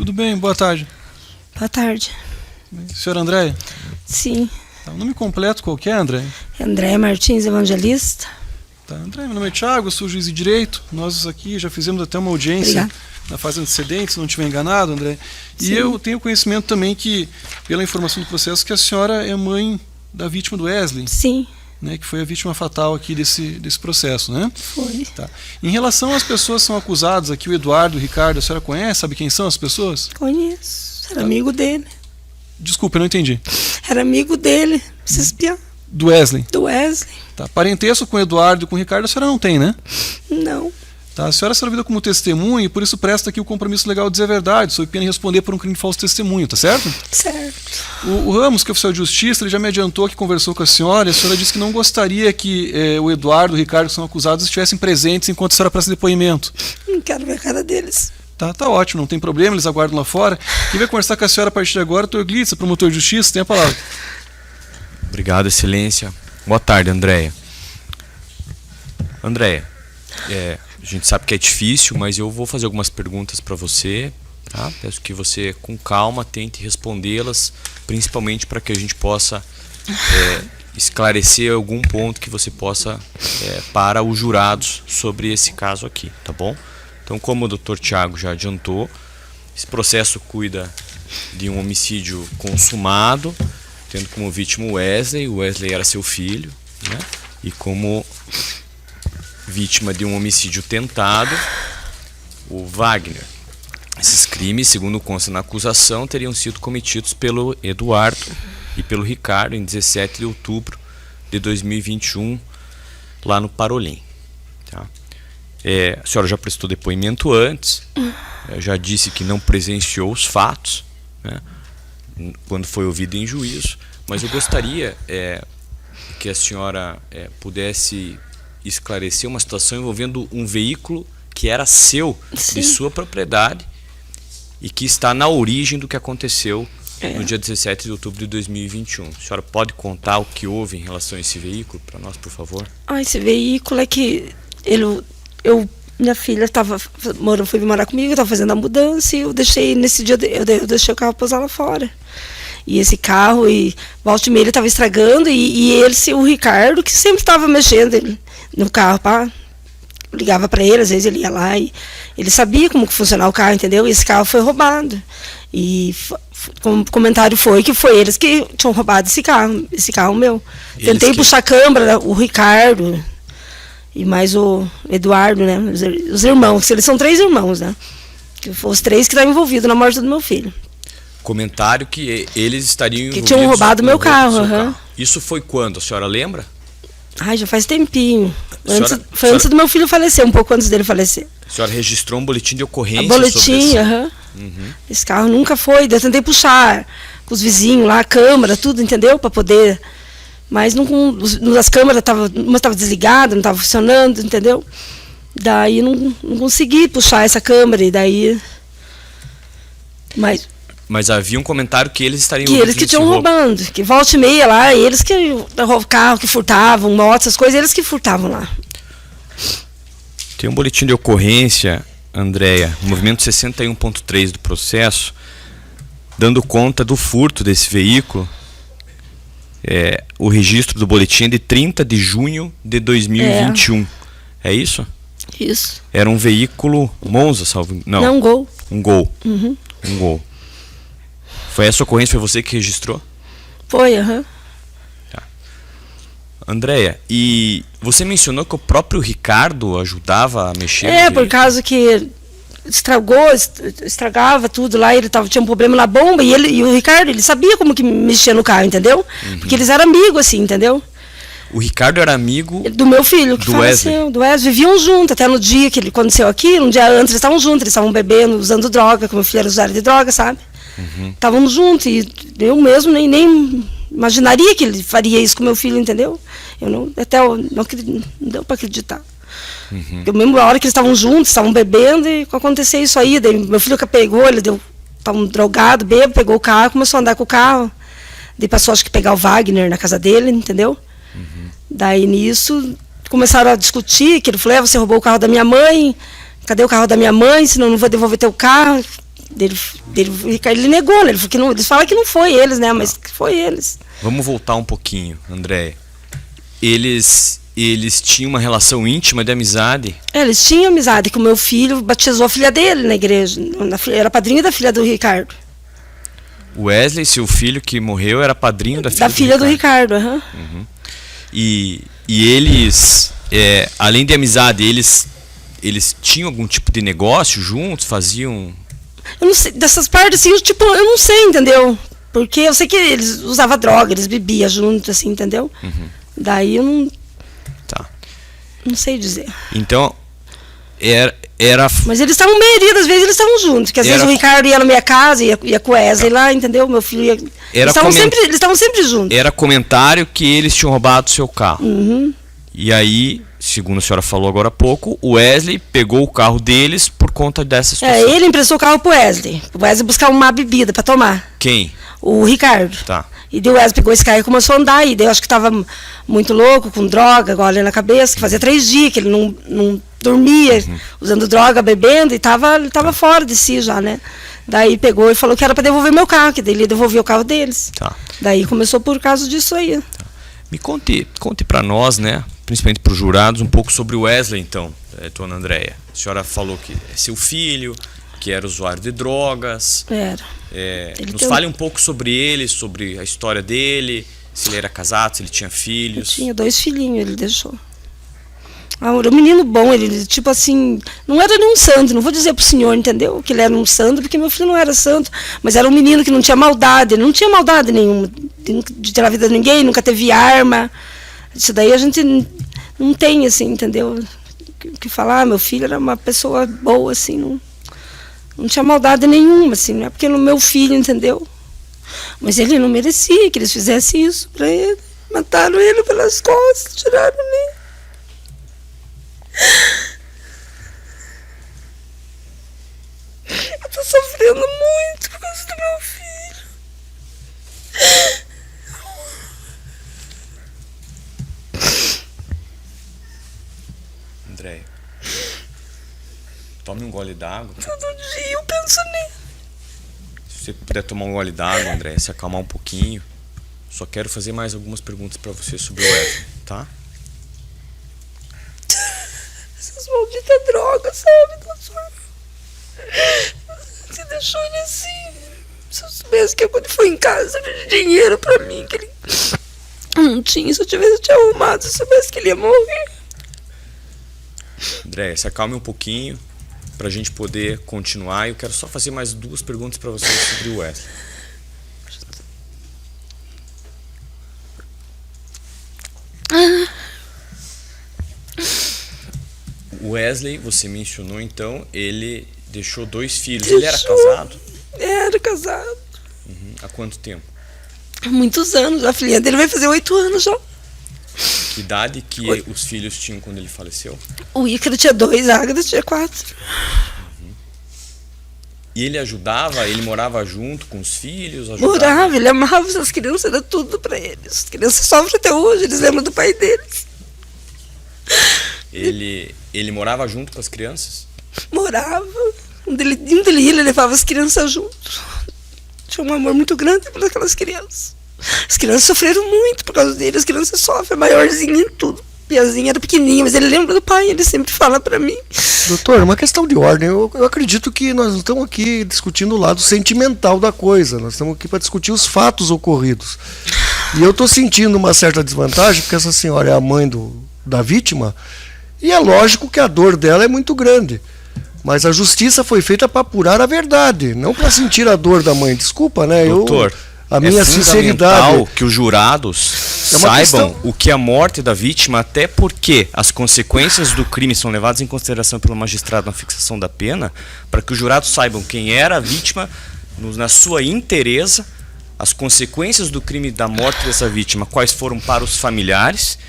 Tudo bem, boa tarde. Boa tarde. Senhora Andréia? Sim. Tá, o nome completo qual que é, Andréia? Andréia Martins Evangelista. Tá, Andréia, meu nome é Thiago, eu sou juiz de direito. Nós aqui já fizemos até uma audiência na fase antecedente, se não estiver enganado, Andréia. E Sim. eu tenho conhecimento também que, pela informação do processo, que a senhora é mãe da vítima do Wesley. Sim. Né, que foi a vítima fatal aqui desse processo, né? Foi. Tá. Em relação às pessoas que são acusadas aqui, o Eduardo, o Ricardo, a senhora conhece? Sabe quem são as pessoas? Conheço. Era amigo dele. Desculpa, eu não entendi. Era amigo dele. Se espiar. Do Wesley? Do Wesley. Tá. Parentesco com o Eduardo e com o Ricardo a senhora não tem, né? Não. Tá. A senhora é servida como testemunha e por isso presta aqui o compromisso legal de dizer a verdade, sob pena de responder por um crime de falso testemunho, tá certo? Certo. O Ramos, que é oficial de justiça, ele já me adiantou que conversou com a senhora e a senhora disse que não gostaria que o Eduardo e o Ricardo, que são acusados, estivessem presentes enquanto a senhora presta depoimento. Não quero ver a cara deles. Tá ótimo, não tem problema, eles aguardam lá fora. Quem vai conversar com a senhora a partir de agora é o Dr. Glitzer, promotor de justiça, tem a palavra. Obrigado, excelência. Boa tarde, Andréia. Andréia, a gente sabe que é difícil, mas eu vou fazer algumas perguntas para você, tá? Peço que você, com calma, tente respondê-las, principalmente para que a gente possa esclarecer algum ponto que você possa para os jurados sobre esse caso aqui, tá bom? Então, como o Dr. Thiago já adiantou, esse processo cuida de um homicídio consumado, tendo como vítima o Wesley era seu filho, né? E como vítima de um homicídio tentado, o Wagner. Esses crimes, segundo consta na acusação, teriam sido cometidos pelo Eduardo e pelo Ricardo em 17 de outubro de 2021, lá no Parolim. Tá? A senhora já prestou depoimento antes, já disse que não presenciou os fatos, né, quando foi ouvida em juízo, mas eu gostaria que a senhora pudesse esclarecer uma situação envolvendo um veículo que era seu, Sim. de sua propriedade, e que está na origem do que aconteceu no dia 17 de outubro de 2021. A senhora pode contar o que houve em relação a esse veículo para nós, por favor? Esse veículo é que minha filha foi morar comigo, estava fazendo a mudança e eu deixei nesse dia, eu deixei o carro posar lá fora. E esse carro, volta e meia, ele estava estragando, e o Ricardo, que sempre estava mexendo no carro, ligava para ele, às vezes ele ia lá e ele sabia como que funcionava o carro, entendeu? E esse carro foi roubado. E o comentário foi que foi eles que tinham roubado esse carro meu. Tentei puxar a câmera, o Ricardo e mais o Eduardo, né? Os irmãos, eles são 3 irmãos, né? Que foram os 3 que estavam envolvidos na morte do meu filho. Comentário que eles estariam envolvidos. Que tinham roubado meu carro, carro. Isso foi quando? A senhora lembra? Já faz tempinho. Antes do meu filho falecer, um pouco antes dele falecer. A senhora registrou um boletim de ocorrência? Boletim, Esse carro nunca foi. Eu tentei puxar com os vizinhos lá, a câmera, tudo, entendeu? Para poder. Mas as câmeras uma estava desligada, não estava funcionando, entendeu? Daí não consegui puxar essa câmera, e daí. Mas havia um comentário que eles estariam que eles que tinham roubando, que volta e meia lá, eles que roubavam carro, que furtavam, motos, essas coisas, eles que furtavam lá. Tem um boletim de ocorrência, Andréia, movimento 61.3 do processo, dando conta do furto desse veículo. O registro do boletim é de 30 de junho de 2021. É isso? Isso. Era um veículo Monza, salvo... Não, um Gol. Um Gol. Uhum. Um Gol. Foi essa ocorrência, foi você que registrou? Foi, Tá. Andréia, e você mencionou que o próprio Ricardo ajudava a mexer? Por causa que estragava tudo lá, tinha um problema na bomba, e o Ricardo, ele sabia como que mexia no carro, entendeu? Porque eles eram amigos, assim, entendeu? O Ricardo era amigo do meu filho, que faleceu, do Wesley. Viviam juntos, até no dia que aconteceu aquilo, um dia antes eles estavam juntos, eles estavam bebendo, usando droga, como meu filho era usuário de droga, sabe? Estávamos juntos, e eu mesmo nem imaginaria que ele faria isso com meu filho, entendeu? Não deu para acreditar. Eu mesmo, a hora que eles estavam juntos, estavam bebendo, e aconteceu isso aí, daí meu filho que pegou, estava um drogado, bêbado, pegou o carro, começou a andar com o carro, daí passou, acho que pegar o Wagner na casa dele, entendeu? Daí nisso começaram a discutir, que ele falou, você roubou o carro da minha mãe, cadê o carro da minha mãe, senão eu não vou devolver teu carro. Ele negou, né? Ele falou que não, eles falam que não foi eles, né? Mas que foi eles. Vamos voltar um pouquinho, Andréia. Eles tinham uma relação íntima de amizade? Eles tinham amizade, que o meu filho batizou a filha dele na igreja. Era padrinho da filha do Ricardo. O Wesley, seu filho que morreu, era padrinho da filha do Ricardo. Uhum. E eles, além de amizade, eles tinham algum tipo de negócio juntos, faziam... Eu não sei, dessas partes assim, eu não sei, entendeu? Porque eu sei que eles usavam droga, eles bebiam junto, assim, entendeu? Daí eu não... Tá. Não sei dizer. Então, era... Mas eles estavam, maioria das vezes, eles estavam juntos. Porque às vezes o Ricardo ia na minha casa, ia com o Wesley lá, entendeu? Meu filho ia... Eles estavam sempre juntos. Era comentário que eles tinham roubado o seu carro. E aí, segundo a senhora falou agora há pouco, o Wesley pegou o carro deles por conta dessa situação. Ele emprestou o carro pro Wesley. O Wesley buscar uma bebida pra tomar. Quem? O Ricardo. Tá. E daí o Wesley pegou esse carro e começou a andar. E daí eu acho que tava muito louco, com droga, agora na cabeça, que fazia 3 dias que ele não dormia, usando droga, bebendo, e ele tava fora de si já, né? Daí pegou e falou que era para devolver meu carro, que daí ele devolveu o carro deles. Tá. Daí começou por causa disso aí. Tá. Me conte para nós, né, principalmente para os jurados, um pouco sobre o Wesley, então, dona Andréia. A senhora falou que é seu filho, que era usuário de drogas. Era. Nos fale um pouco sobre ele, sobre a história dele, se ele era casado, se ele tinha filhos. Ele tinha 2 filhinhos, ele deixou. Era um menino bom, ele tipo assim, não era nenhum santo, não vou dizer pro senhor, entendeu? Que ele era um santo, porque meu filho não era santo, mas era um menino que não tinha maldade, ele não tinha maldade nenhuma, de ter a vida de ninguém, nunca teve arma. Isso daí a gente não tem, assim, entendeu? O que falar, meu filho era uma pessoa boa, assim, não tinha maldade nenhuma, assim, não é porque era o meu filho, entendeu? Mas ele não merecia que eles fizessem isso pra ele, mataram ele pelas costas, tiraram ele. Eu tô sofrendo muito por causa do meu filho. Andréia, tome um gole d'água. Todo dia eu penso nele. Se você puder tomar um gole d'água, Andréia, se acalmar um pouquinho. Só quero fazer mais algumas perguntas para você sobre o Wesley, tá? Essas malditas drogas, sabe, doutor? Você deixou ele assim. Se eu soubesse que quando ele foi em casa, ele tinha dinheiro pra mim, que ele não tinha. Se eu tinha arrumado, se eu soubesse que ele ia morrer. Andréia, se acalme um pouquinho pra gente poder continuar. Eu quero só fazer mais 2 perguntas para você sobre o Wesley. O Wesley, você mencionou então, ele deixou 2 filhos. Ele era casado? Era casado. Há quanto tempo? Há muitos anos. A filhinha dele vai fazer 8 anos já. Que idade que os filhos tinham quando ele faleceu? O Ícaro tinha 2, a Águeda tinha 4. E ele ajudava? Ele morava junto com os filhos? Morava, ele amava essas crianças, era tudo pra eles. As crianças sofrem até hoje, eles lembram do pai deles. Ele morava junto com as crianças? Morava. Um dele ia, ele levava as crianças junto. Tinha um amor muito grande por aquelas crianças. As crianças sofreram muito por causa dele, as crianças sofrem, maiorzinha em tudo. Piazinha era pequenininha, mas ele lembra do pai, ele sempre fala pra mim. Doutor, uma questão de ordem. Eu acredito que nós não estamos aqui discutindo o lado sentimental da coisa, nós estamos aqui para discutir os fatos ocorridos. E eu estou sentindo uma certa desvantagem, porque essa senhora é a mãe da vítima, e é lógico que a dor dela é muito grande. Mas a justiça foi feita para apurar a verdade, não para sentir a dor da mãe. Desculpa, né? Doutor, a minha sinceridade. Que os jurados saibam o que é a morte da vítima, até porque as consequências do crime são levadas em consideração pelo magistrado na fixação da pena, para que os jurados saibam quem era a vítima na sua inteireza, as consequências do crime da morte dessa vítima, quais foram para os familiares.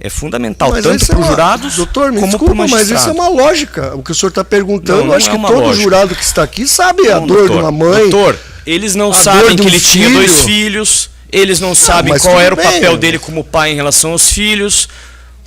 É fundamental, mas tanto para os jurados, doutor, me como desculpa, para o magistrado. mas isso é uma lógica. O que o senhor está perguntando, não acho é que uma todo lógica. jurado que está aqui sabe a dor de uma mãe. Doutor, eles não a sabem dor de que um ele tinha 2 filho. filhos, eles não sabem mas qual tudo era o bem. papel dele como pai em relação aos filhos.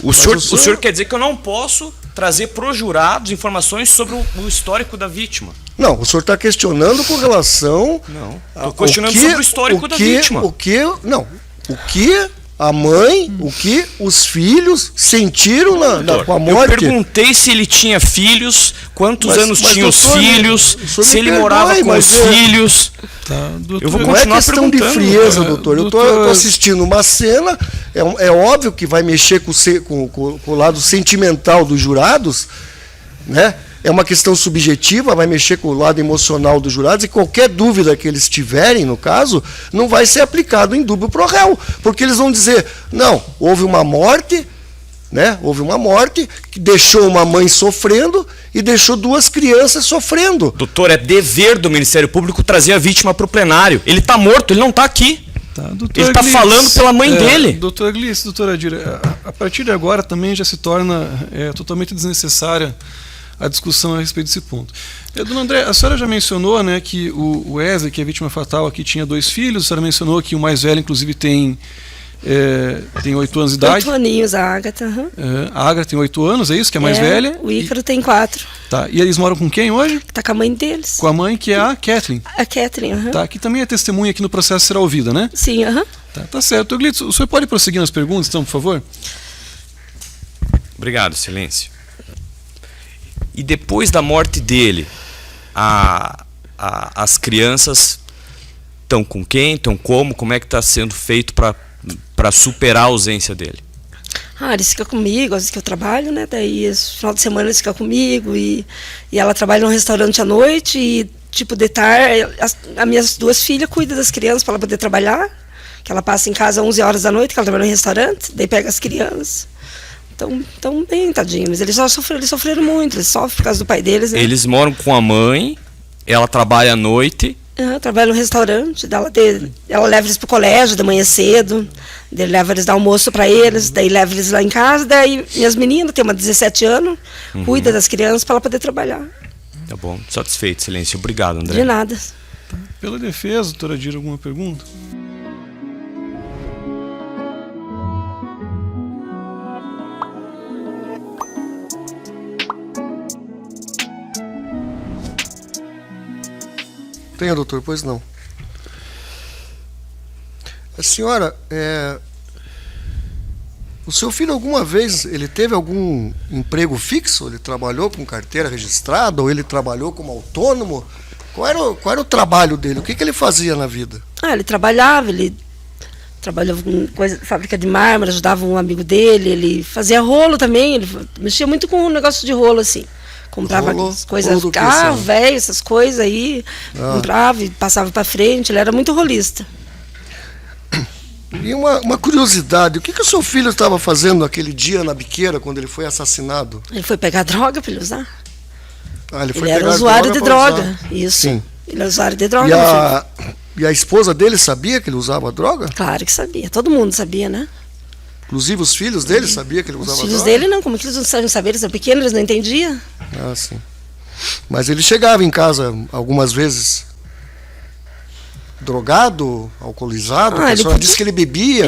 O senhor quer dizer que eu não posso trazer para os jurados informações sobre o histórico da vítima. Não, o senhor está questionando com relação... Não, estou questionando sobre o histórico da vítima. O que a mãe, o que os filhos sentiram com a morte. Eu perguntei se ele tinha filhos, quantos anos tinham os doutor, filhos, se ele morava com os filhos. Tá, doutor, Eu vou Não é continuar questão de perguntando. frieza, doutor. Eu estou assistindo uma cena, é óbvio que vai mexer com o lado sentimental dos jurados, né? É uma questão subjetiva, vai mexer com o lado emocional dos jurados, e qualquer dúvida que eles tiverem, no caso, não vai ser aplicado em dúbio pro réu, porque eles vão dizer, não, houve uma morte, né? Houve uma morte que deixou uma mãe sofrendo e deixou 2 crianças sofrendo. Doutor, é dever do Ministério Público trazer a vítima para o plenário. Ele está morto, ele não está aqui. Tá, doutor Ele está Gliss, falando pela mãe dele. Doutor Gliss, doutora Adira, a partir de agora também já se torna totalmente desnecessária a discussão a respeito desse ponto. Dona André, a senhora já mencionou, né, que o Wesley, que é a vítima fatal aqui, tinha 2 filhos. A senhora mencionou que o mais velho, inclusive, tem 8 anos de idade. 8 aninhos, a Ágata. Uhum. A Agra tem 8 anos, é isso? Que é mais velha? O Ícaro tem 4. Tá. E eles moram com quem hoje? Tá com a mãe deles. Com a mãe, que é a Kathleen. A Kathleen, aham. Tá, que também é testemunha aqui no processo, será ouvida, né? Sim, aham. Tá certo. Doutor Gliss, o senhor pode prosseguir nas perguntas, então, por favor? Obrigado, Excelência. E depois da morte dele, as crianças estão com quem? Estão como? Como é que está sendo feito para superar a ausência dele? Eles ficam comigo, às vezes que eu trabalho, né? Daí, no final de semana, eles ficam comigo. E ela trabalha num restaurante à noite e, tipo, de tarde, as minhas 2 filhas cuidam das crianças para ela poder trabalhar. Que ela passa em casa às 11 horas da noite, que ela trabalha no restaurante. Daí pega as crianças. Então bem, tadinho, mas eles sofreram muito, eles sofrem por causa do pai deles, né? Eles moram com a mãe, ela trabalha à noite. Trabalha no restaurante, ela leva eles pro colégio de manhã cedo, daí leva eles dar almoço para eles, daí leva eles lá em casa, daí minhas meninas, tem uma de 17 anos, cuida das crianças para ela poder trabalhar. Tá bom, satisfeito, Excelência. Obrigado, André. De nada. Pela defesa, doutora Adira, alguma pergunta? Tenha, doutor, pois não. A senhora, o seu filho alguma vez, ele teve algum emprego fixo? Ele trabalhou com carteira registrada ou ele trabalhou como autônomo? Qual era o trabalho dele? O que ele fazia na vida? Ele trabalhava com fábrica de mármore, ajudava um amigo dele, ele fazia rolo também, ele mexia muito com um negócio de rolo, assim. Comprava as coisas, carro, velho, essas coisas aí, comprava e passava para frente, ele era muito rolista. E uma curiosidade, o que o seu filho estava fazendo aquele dia na biqueira, quando ele foi assassinado? Ele foi pegar droga para ele usar. Ele era usuário de droga, isso. Sim. Ele era usuário de droga. E a esposa dele sabia que ele usava droga? Claro que sabia, todo mundo sabia, né? Inclusive os filhos dele sabiam que ele usava droga? Os filhos dele não, como que eles não sabiam? Eles eram pequenos, eles não entendiam. Sim. Mas ele chegava em casa algumas vezes drogado, alcoolizado, a senhora disse que ele bebia.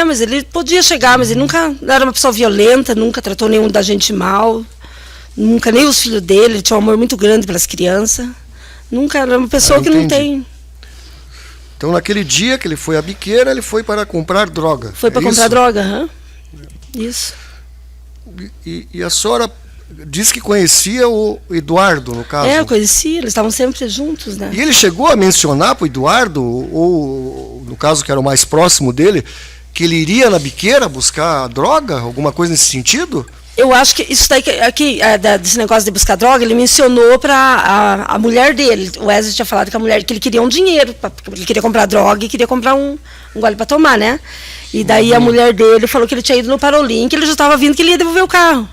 Mas ele podia chegar, mas ele nunca era uma pessoa violenta, nunca tratou nenhum da gente mal, nunca, nem os filhos dele, ele tinha um amor muito grande pelas crianças, nunca era uma pessoa que não tem. Então, naquele dia que ele foi à biqueira, ele foi para comprar droga. Foi para comprar droga, Isso. E a senhora disse que conhecia o Eduardo, no caso? Eu conhecia, eles estavam sempre juntos, né? E ele chegou a mencionar para o Eduardo, ou no caso que era o mais próximo dele, que ele iria na biqueira buscar droga, alguma coisa nesse sentido? Eu acho que isso daí, desse negócio de buscar droga, ele mencionou para a mulher dele. O Wesley tinha falado com a mulher que ele queria um dinheiro, ele queria comprar droga e queria comprar um gole para tomar, né? E daí a mulher dele falou que ele tinha ido no Parolim, que ele já estava vindo, que ele ia devolver o carro.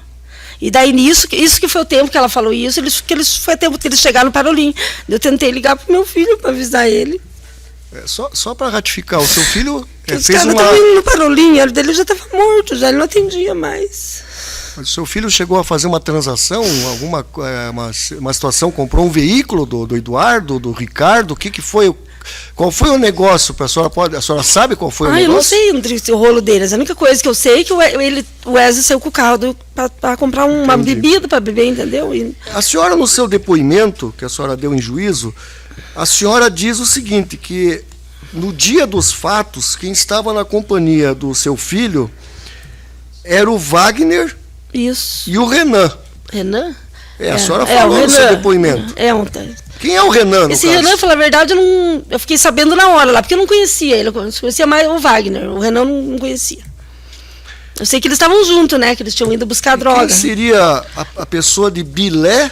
E daí nisso, isso que foi o tempo que ela falou isso, foi o tempo que eles chegaram no Parolim. Eu tentei ligar pro meu filho para avisar ele. Só para ratificar, o seu filho fez uma... Os caras indo no Parolim, ele já estava morto, ele não atendia mais. Mas o seu filho chegou a fazer uma transação, uma situação, comprou um veículo do Eduardo, do Ricardo, o que foi? Qual foi o negócio? A senhora sabe qual foi o Eu não negócio? sei o rolo deles. A única coisa que eu sei é que o Wesley saiu com o carro para comprar uma Entendi. bebida para beber, entendeu? A senhora, no seu depoimento, que a senhora deu em juízo, a senhora diz o seguinte, que no dia dos fatos, quem estava na companhia do seu filho era o Wagner Isso. e o Renan. Renan? A senhora falou no seu depoimento. Ontem. Quem é o Renan, no Esse caso? Renan, pra falar a verdade, eu fiquei sabendo na hora lá, porque eu não conhecia ele. Eu conhecia mais o Wagner. O Renan eu não conhecia. Eu sei que eles estavam juntos, né? Que eles tinham ido buscar droga. Quem seria a pessoa de Bilé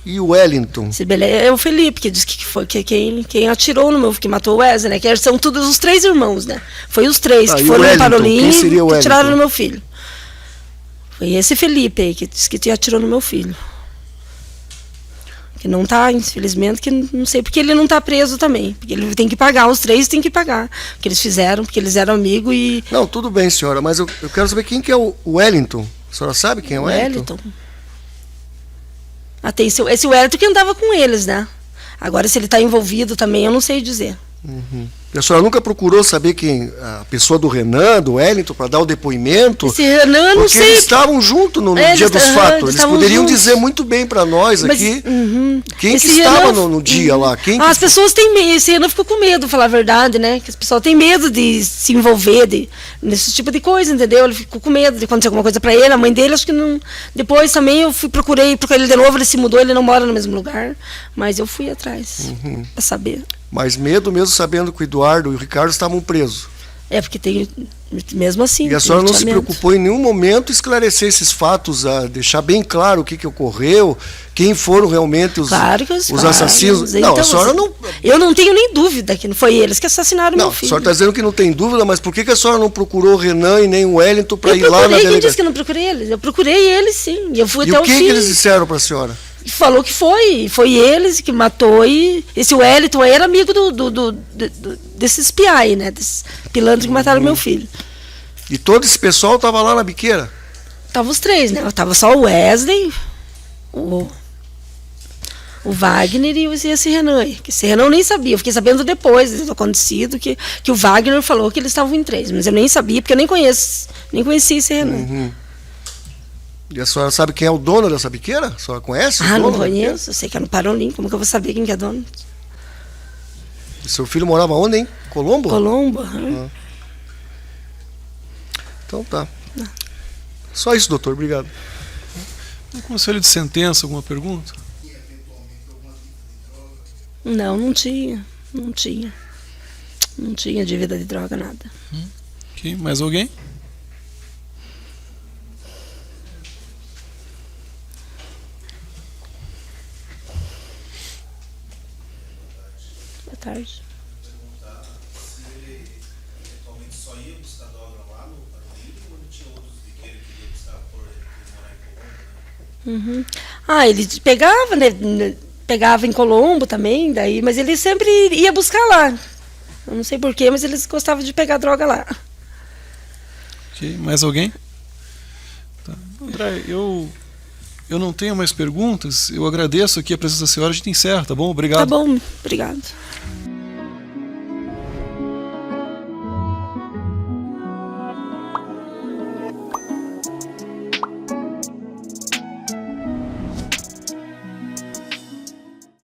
e Wellington? Esse Belé é o Felipe, que disse que foi quem atirou no meu, que matou o Wesley, né? Que são todos os 3 irmãos, né? Foi os 3 Ah, que e o foram no Wellington? Parolim Quem seria o e tiraram Wellington? no meu filho. Foi esse Felipe aí que disse que atirou no meu filho. Que não tá, infelizmente, que não sei porque ele não tá preso também. Porque ele tem que pagar, os 3 tem que pagar. O que eles fizeram, porque eles eram amigos e. Não, tudo bem, senhora, mas eu quero saber quem que é o Wellington. A senhora sabe quem é o Wellington? Tem esse Wellington que andava com eles, né? Agora, se ele tá envolvido também, eu não sei dizer. Uhum. E a senhora nunca procurou saber quem a pessoa do Renan, do Wellington, para dar o depoimento? Esse Renan, eu não Porque sei. eles estavam juntos no dia dos fatos. Eles estavam poderiam juntos. dizer muito bem para nós Mas, aqui quem que esse estava Renan- no dia lá. Quem que As pessoas têm medo, esse Renan ficou com medo, falar a verdade, né? Que as pessoas têm medo de se envolver nesse tipo de coisa, entendeu? Ele ficou com medo de acontecer alguma coisa pra ele, a mãe dele, acho que não. Depois também eu procurei ele de novo, ele se mudou, ele não mora no mesmo lugar, mas eu fui atrás pra saber. Mas medo mesmo sabendo que o Eduardo e o Ricardo estavam presos. É, porque tem, mesmo assim. E a tem senhora não se linchamento. preocupou em nenhum momento em esclarecer esses fatos, a deixar bem claro o que ocorreu, quem foram realmente os assassinos. Não, então, a senhora não. Eu não tenho nem dúvida que não foi eles que assassinaram Não, meu a filho. senhora está dizendo que não tem dúvida, mas por que a senhora não procurou o Renan e nem o Wellington para Eu ir lá na procurei, quem disse delegacia? que eu não procurei eles? Eu procurei eles, sim. E eu fui E até o o que fim. eles disseram para a senhora? Falou que foi eles que matou e esse Wellington aí era amigo desses piá aí, né? Desses pilantras que mataram meu filho. E todo esse pessoal estava lá na biqueira? Tava os 3, né? Tava só o Wesley, o Wagner e esse Renan aí. Que esse Renan eu nem sabia, eu fiquei sabendo depois do acontecido que o Wagner falou que eles estavam em 3, mas eu nem sabia, porque eu nem conhecia esse Renan. Uhum. E a senhora sabe quem é o dono dessa biqueira? A senhora conhece? o Não dono da biqueira? conheço, eu sei que é no Parolim, como que eu vou saber quem que é dono? E seu filho morava onde, hein? Colombo? Colombo. aham. Então tá. Só isso, doutor. Obrigado. Um conselho de sentença, alguma pergunta? Não tinha. Não tinha dívida de droga, nada. Ok, mais alguém? Boa tarde. Uhum. Ele pegava, né? Pegava em Colombo também, daí, mas ele sempre ia buscar lá. Eu não sei porquê, mas eles gostavam de pegar droga lá. Ok, mais alguém? Tá. André, eu não tenho mais perguntas. Eu agradeço aqui a presença da senhora. A gente encerra, tá bom? Obrigado. Tá bom, obrigado.